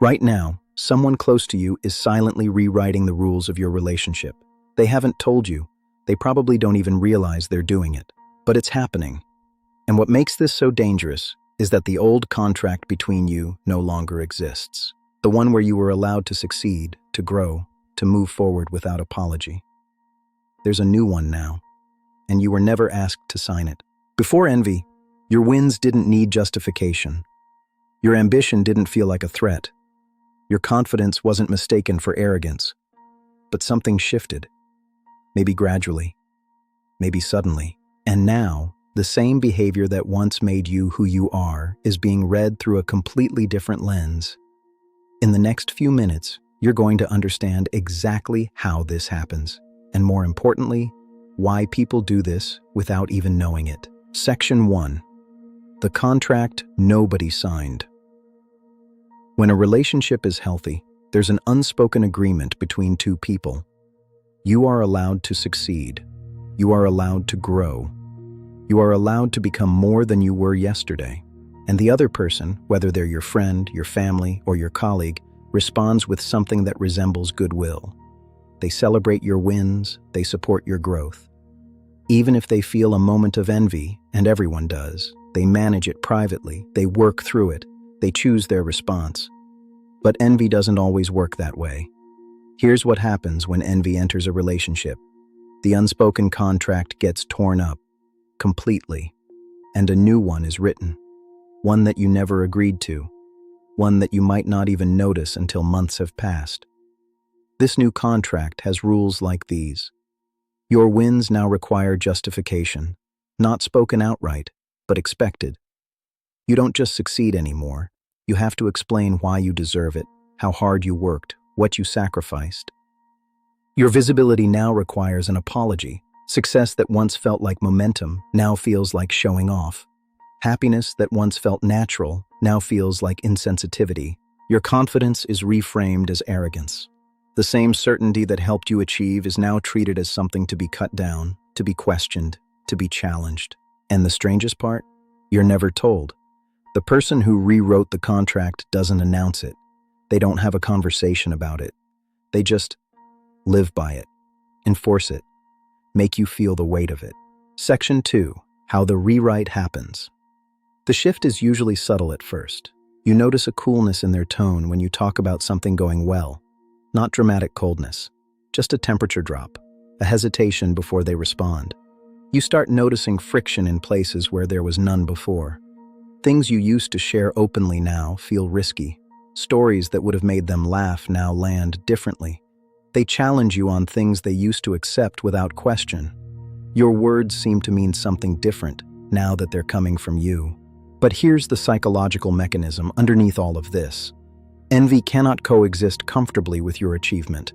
Right now, someone close to you is silently rewriting the rules of your relationship. They haven't told you. They probably don't even realize they're doing it. But it's happening. And what makes this so dangerous is that the old contract between you no longer exists. The one where you were allowed to succeed, to grow, to move forward without apology. There's a new one now, and you were never asked to sign it. Before envy, your wins didn't need justification. Your ambition didn't feel like a threat. Your confidence wasn't mistaken for arrogance. But something shifted. Maybe gradually. Maybe suddenly. And now, the same behavior that once made you who you are is being read through a completely different lens. In the next few minutes, you're going to understand exactly how this happens, and more importantly, why people do this without even knowing it. Section 1. The contract nobody signed. When a relationship is healthy, there's an unspoken agreement between two people. You are allowed to succeed. You are allowed to grow. You are allowed to become more than you were yesterday. And the other person, whether they're your friend, your family, or your colleague, responds with something that resembles goodwill. They celebrate your wins, they support your growth. Even if they feel a moment of envy, and everyone does, they manage it privately, they work through it, they choose their response. But envy doesn't always work that way. Here's what happens when envy enters a relationship. The unspoken contract gets torn up, completely, and a new one is written. One that you never agreed to. One that you might not even notice until months have passed. This new contract has rules like these. Your wins now require justification, not spoken outright, but expected. You don't just succeed anymore. You have to explain why you deserve it, how hard you worked, what you sacrificed. Your visibility now requires an apology. Success that once felt like momentum now feels like showing off. Happiness that once felt natural now feels like insensitivity. Your confidence is reframed as arrogance. The same certainty that helped you achieve is now treated as something to be cut down, to be questioned, to be challenged. And the strangest part? You're never told. The person who rewrote the contract doesn't announce it. They don't have a conversation about it. They just live by it, enforce it, make you feel the weight of it. Section 2. How the rewrite happens. The shift is usually subtle at first. You notice a coolness in their tone when you talk about something going well. Not dramatic coldness, just a temperature drop, a hesitation before they respond. You start noticing friction in places where there was none before. Things you used to share openly now feel risky. Stories that would have made them laugh now land differently. They challenge you on things they used to accept without question. Your words seem to mean something different now that they're coming from you. But here's the psychological mechanism underneath all of this. Envy cannot coexist comfortably with your achievement.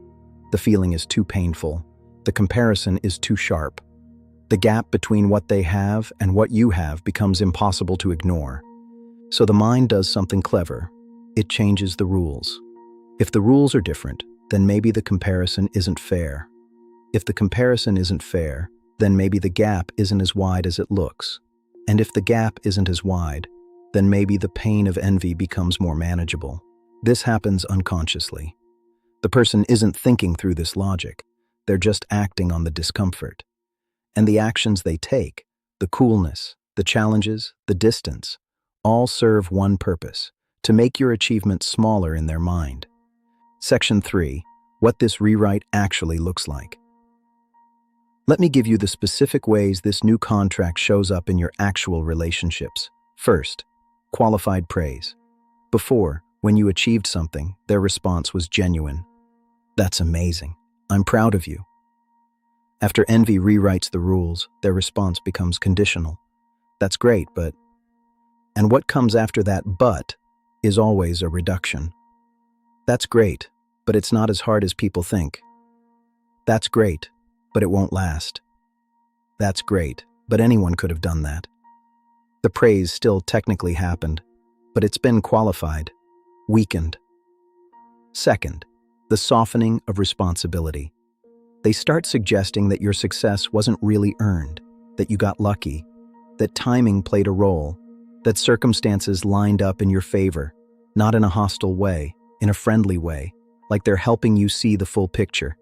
The feeling is too painful. The comparison is too sharp. The gap between what they have and what you have becomes impossible to ignore. So the mind does something clever. It changes the rules. If the rules are different, then maybe the comparison isn't fair. If the comparison isn't fair, then maybe the gap isn't as wide as it looks. And if the gap isn't as wide, then maybe the pain of envy becomes more manageable. This happens unconsciously. The person isn't thinking through this logic. They're just acting on the discomfort. And the actions they take, the coolness, the challenges, the distance, all serve one purpose: to make your achievement smaller in their mind. Section 3. What this rewrite actually looks like. Let me give you the specific ways this new contract shows up in your actual relationships. First, qualified praise. Before, when you achieved something, their response was genuine. That's amazing. I'm proud of you. After envy rewrites the rules, their response becomes conditional. That's great, but... And what comes after that but is always a reduction. That's great, but it's not as hard as people think. That's great, but it won't last. That's great, but anyone could have done that. The praise still technically happened, but it's been qualified, weakened. Second, the softening of responsibility. They start suggesting that your success wasn't really earned, that you got lucky, that timing played a role, that circumstances lined up in your favor, not in a hostile way, in a friendly way, like they're helping you see the full picture.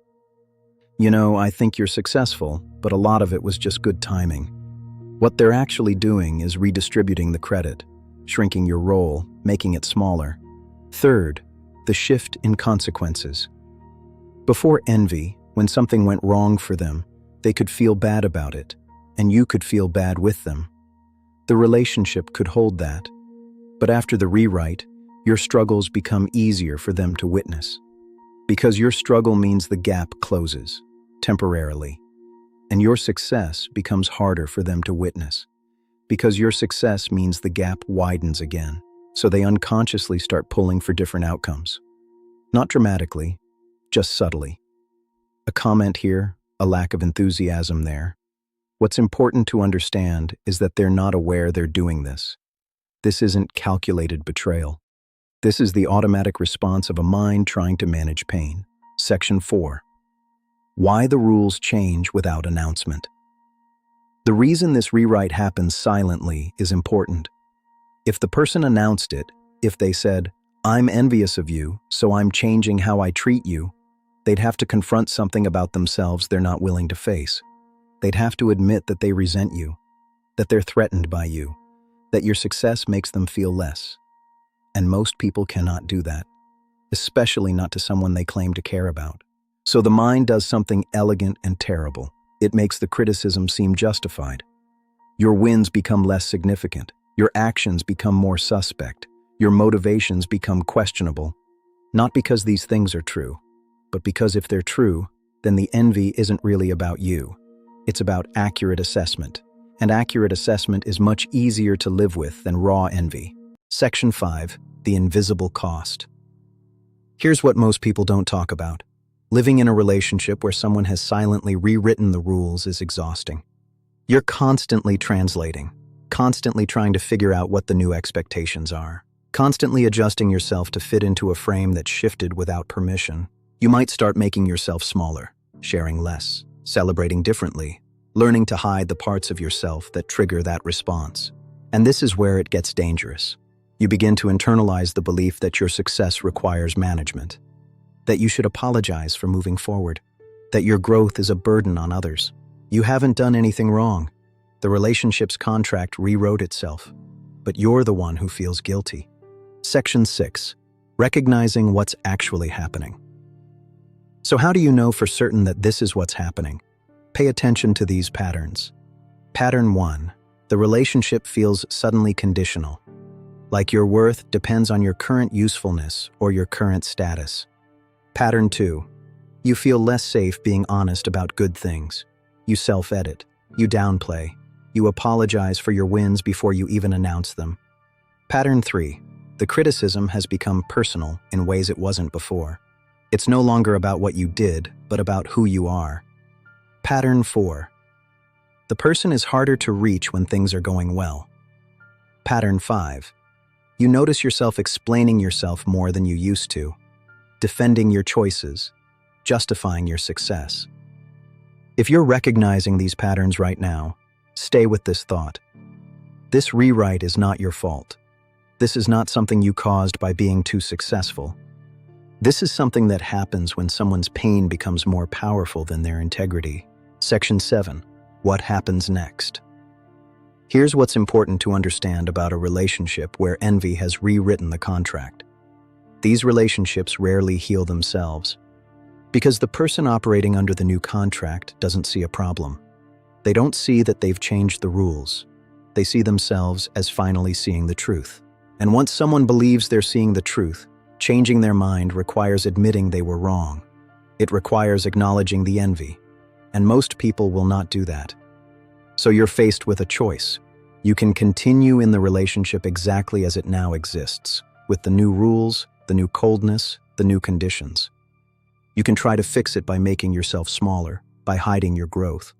You know, I think you're successful, but a lot of it was just good timing. What they're actually doing is redistributing the credit, shrinking your role, making it smaller. Third, the shift in consequences. Before envy, when something went wrong for them, they could feel bad about it, and you could feel bad with them. The relationship could hold that. But after the rewrite, your struggles become easier for them to witness. Because your struggle means the gap closes, temporarily, and your success becomes harder for them to witness. Because your success means the gap widens again, so they unconsciously start pulling for different outcomes. Not dramatically, just subtly. A comment here, a lack of enthusiasm there. What's important to understand is that they're not aware they're doing this. This isn't calculated betrayal. This is the automatic response of a mind trying to manage pain. Section 4. Why the rules change without announcement. The reason this rewrite happens silently is important. If the person announced it, if they said, "I'm envious of you, so I'm changing how I treat you," they'd have to confront something about themselves they're not willing to face. They'd have to admit that they resent you, that they're threatened by you, that your success makes them feel less. And most people cannot do that, especially not to someone they claim to care about. So the mind does something elegant and terrible. It makes the criticism seem justified. Your wins become less significant. Your actions become more suspect. Your motivations become questionable. Not because these things are true, but because if they're true, then the envy isn't really about you. It's about accurate assessment. And accurate assessment is much easier to live with than raw envy. Section 5. The invisible cost. Here's what most people don't talk about. Living in a relationship where someone has silently rewritten the rules is exhausting. You're constantly translating, constantly trying to figure out what the new expectations are, constantly adjusting yourself to fit into a frame that's shifted without permission. You might start making yourself smaller, sharing less, celebrating differently, learning to hide the parts of yourself that trigger that response. And this is where it gets dangerous. You begin to internalize the belief that your success requires management, that you should apologize for moving forward, that your growth is a burden on others. You haven't done anything wrong. The relationship's contract rewrote itself, but you're the one who feels guilty. Section 6. Recognizing what's actually happening. So how do you know for certain that this is what's happening? Pay attention to these patterns. Pattern 1. The relationship feels suddenly conditional, like your worth depends on your current usefulness or your current status. Pattern 2. You feel less safe being honest about good things. You self-edit. You downplay. You apologize for your wins before you even announce them. Pattern 3. The criticism has become personal in ways it wasn't before. It's no longer about what you did, but about who you are. Pattern 4. The person is harder to reach when things are going well. Pattern 5. You notice yourself explaining yourself more than you used to, defending your choices, justifying your success. If you're recognizing these patterns right now, stay with this thought. This rewrite is not your fault. This is not something you caused by being too successful. This is something that happens when someone's pain becomes more powerful than their integrity. Section 7. What happens next? Here's what's important to understand about a relationship where envy has rewritten the contract. These relationships rarely heal themselves, because the person operating under the new contract doesn't see a problem. They don't see that they've changed the rules. They see themselves as finally seeing the truth. And once someone believes they're seeing the truth, changing their mind requires admitting they were wrong. It requires acknowledging the envy, and most people will not do that. So you're faced with a choice. You can continue in the relationship exactly as it now exists, with the new rules, the new coldness, the new conditions. You can try to fix it by making yourself smaller, by hiding your growth.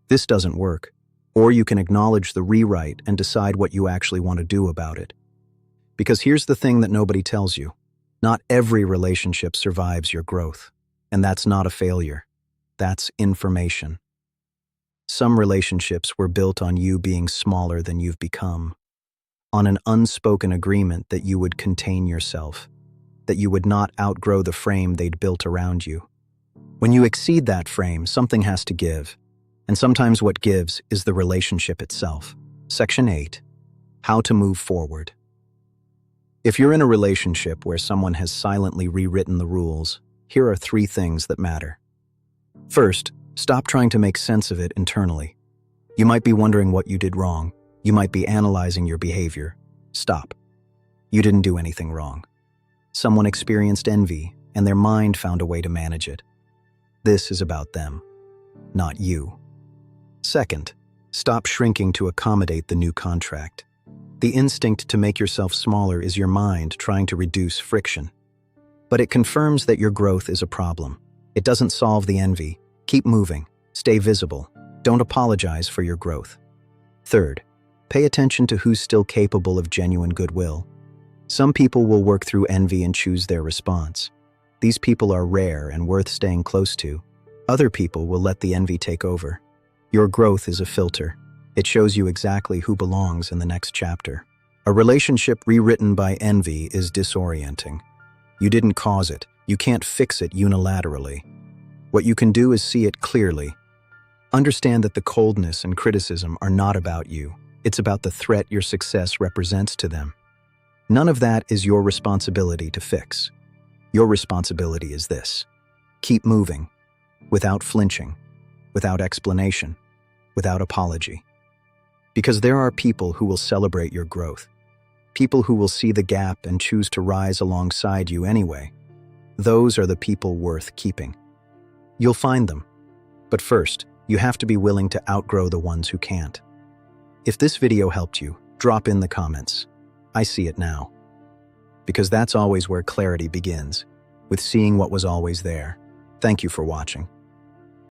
This doesn't work. Or you can acknowledge the rewrite and decide what you actually want to do about it. Because here's the thing that nobody tells you. Not every relationship survives your growth. And that's not a failure. That's information. Some relationships were built on you being smaller than you've become, on an unspoken agreement that you would contain yourself. that you would not outgrow the frame they'd built around you. When you exceed that frame, something has to give, and sometimes what gives is the relationship itself. Section 8. How to move forward. If you're in a relationship where someone has silently rewritten the rules, here are 3 things that matter. First, stop trying to make sense of it internally. You might be wondering what you did wrong. You might be analyzing your behavior. Stop. You didn't do anything wrong. Someone experienced envy, and their mind found a way to manage it. This is about them, not you. Second, stop shrinking to accommodate the new contract. The instinct to make yourself smaller is your mind trying to reduce friction. But it confirms that your growth is a problem. It doesn't solve the envy. Keep moving. Stay visible. Don't apologize for your growth. Third, pay attention to who's still capable of genuine goodwill. Some people will work through envy and choose their response. These people are rare and worth staying close to. Other people will let the envy take over. Your growth is a filter. It shows you exactly who belongs in the next chapter. A relationship rewritten by envy is disorienting. You didn't cause it. You can't fix it unilaterally. What you can do is see it clearly. Understand that the coldness and criticism are not about you. It's about the threat your success represents to them. None of that is your responsibility to fix. Your responsibility is this: keep moving, without flinching, without explanation, without apology. Because there are people who will celebrate your growth, people who will see the gap and choose to rise alongside you anyway. Those are the people worth keeping. You'll find them. But first, you have to be willing to outgrow the ones who can't. If this video helped you, drop in the comments. I see it now. Because that's always where clarity begins, with seeing what was always there. Thank you for watching.